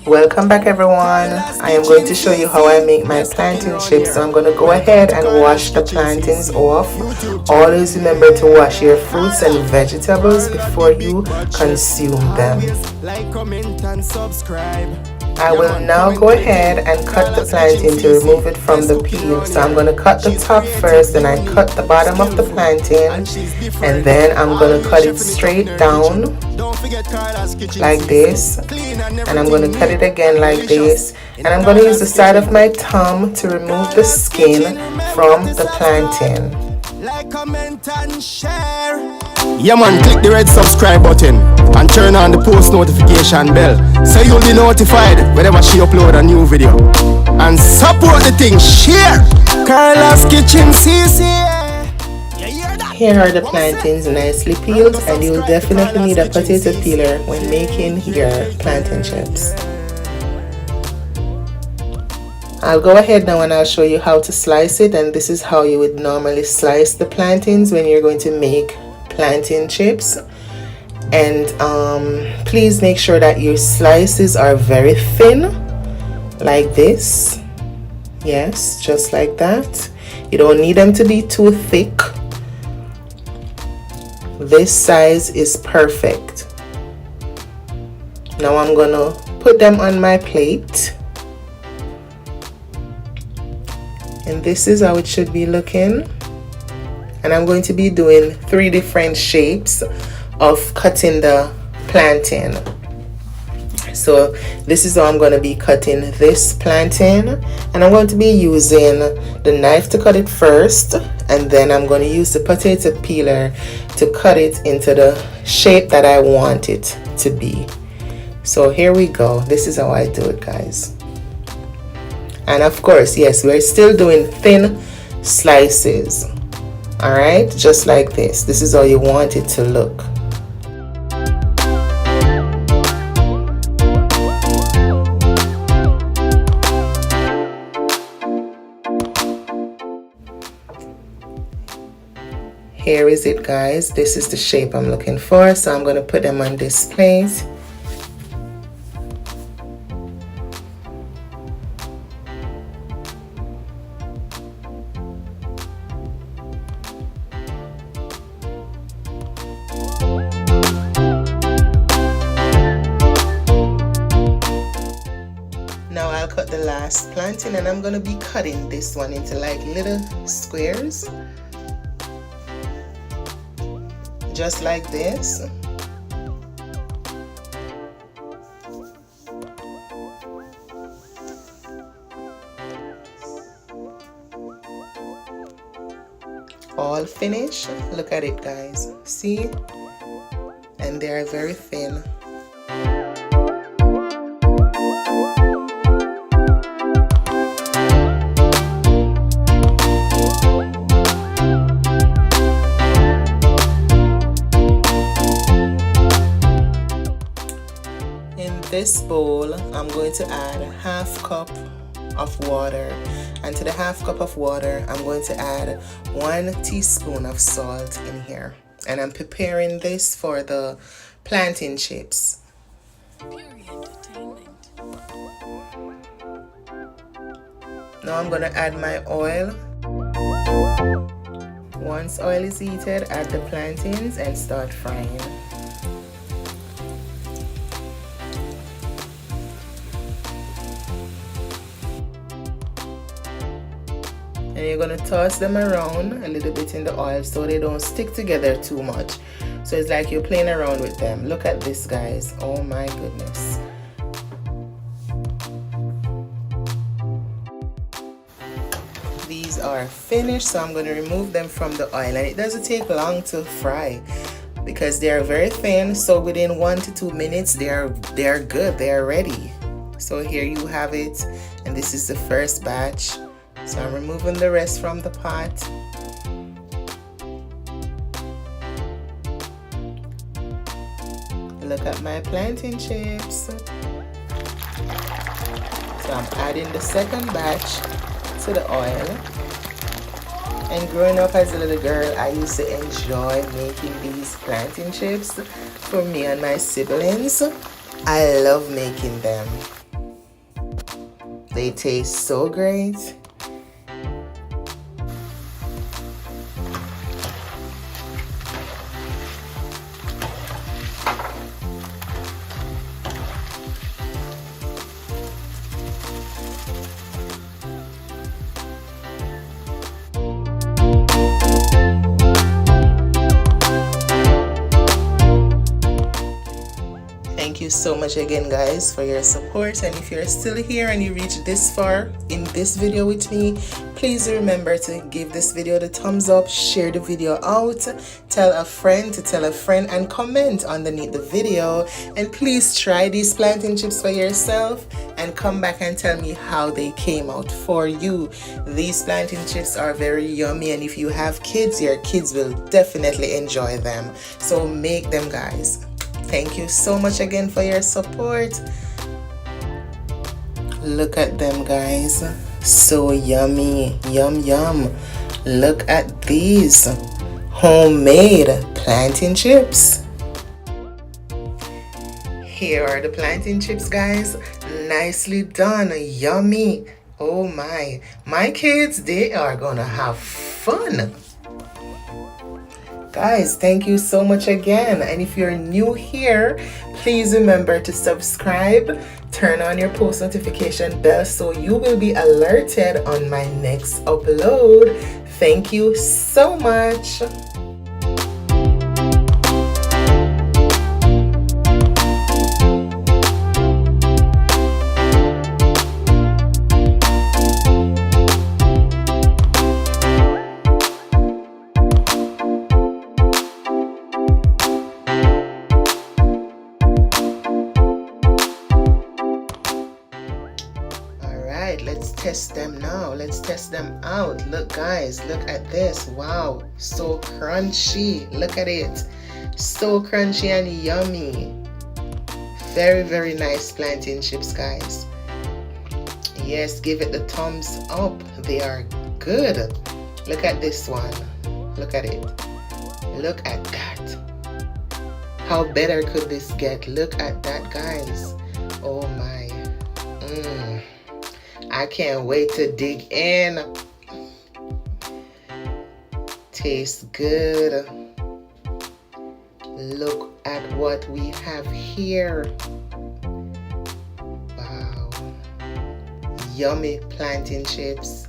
Welcome back everyone. I am going to show you how I make my plantain chips. So I'm going to go ahead and wash the plantains off. Always remember to wash your fruits and vegetables before you consume them. Like, comment and subscribe. I will now go ahead and cut the plantain to remove it from the peel. So I'm going to cut the top first, then I cut the bottom of the plantain, and then I'm going to cut it straight down like this, and I'm going to cut it again like this, and I'm going to use the side of my thumb to remove the skin from the plantain. Like, comment and share. Yeah man, click the red subscribe button and turn on the post notification bell so you'll be notified whenever she upload a new video. And support the thing, share! Carla's Kitchen CC. Here are the plantains nicely peeled, and you'll definitely need a potato peeler when making your plantain chips. I'll go ahead now and I'll show you how to slice it, and this is how you would normally slice the plantains when you're going to make plantain chips. And please make sure that your slices are very thin, like this. Yes, just like that. You don't need them to be too thick. This size is perfect. Now I'm gonna put them on my plate, and this is how it should be looking. And I'm going to be doing 3 different shapes of cutting the plantain. So this is how I'm going to be cutting this plantain, and I'm going to be using the knife to cut it first, and then I'm going to use the potato peeler to cut it into the shape that I want it to be. So here we go. This is how I do it, guys. And of course, yes, we're still doing thin slices. Alright, just like this. This is how you want it to look. Here is it, guys. This is the shape I'm looking for, so I'm going to put them on this plate. Now I'll cut the last plantain, and I'm going to be cutting this one into like little squares. Just like this. All finished. Look at it, guys. See? And they are very thin. This bowl, I'm going to add a half cup of water, and to the half cup of water I'm going to add 1 teaspoon of salt in here, and I'm preparing this for the plantain chips. Now I'm going to add my oil. Once oil is heated, add the plantains and start frying. And you're going to toss them around a little bit in the oil so they don't stick together too much. So it's like you're playing around with them. Look at this, guys. Oh my goodness. These are finished, so I'm going to remove them from the oil. And it doesn't take long to fry because they are very thin. So within 1 to 2 minutes, they are good. They are ready. So here you have it. And this is the first batch. So I'm removing the rest from the pot. Look at my plantain chips. So I'm adding the second batch to the oil. And growing up as a little girl, I used to enjoy making these plantain chips for me and my siblings. I love making them. They taste so great. Thank you so much again, guys, for your support. And if you're still here and you reached this far in this video with me, please remember to give this video the thumbs up, share the video out, tell a friend to tell a friend, and comment underneath the video. And please try these plantain chips for yourself and come back and tell me how they came out for you. These plantain chips are very yummy, and if you have kids, your kids will definitely enjoy them. So make them, guys. Thank you so much again for your support. Look at them, guys. So yummy. Yum yum. Look at these homemade plantain chips. Here are the plantain chips, guys. Nicely done. Yummy. Oh my kids, they are gonna have fun. Guys, thank you so much again. And if you're new here, please remember to subscribe, turn on your post notification bell so you will be alerted on my next upload. Thank you so much. Let's test them now. Let's test them out. Look, guys, look at this. Wow, so crunchy. Look at it. So crunchy and yummy. Very, very nice plantain chips, guys. Yes, give it the thumbs up. They are good. Look at this one. Look at it. Look at that. How better could this get? Look at that, guys. Oh my. I can't wait to dig in. Tastes good. Look at what we have here. Wow. Yummy plantain chips.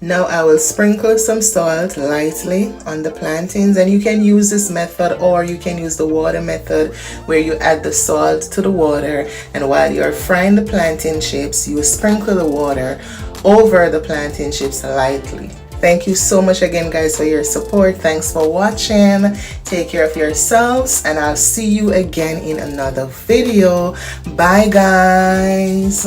Now I will sprinkle some salt lightly on the plantains, and you can use this method or you can use the water method where you add the salt to the water, and while you're frying the plantain chips you sprinkle the water over the plantain chips lightly. Thank you so much again, guys, for your support. Thanks for watching. Take care of yourselves and I'll see you again in another video. Bye, guys.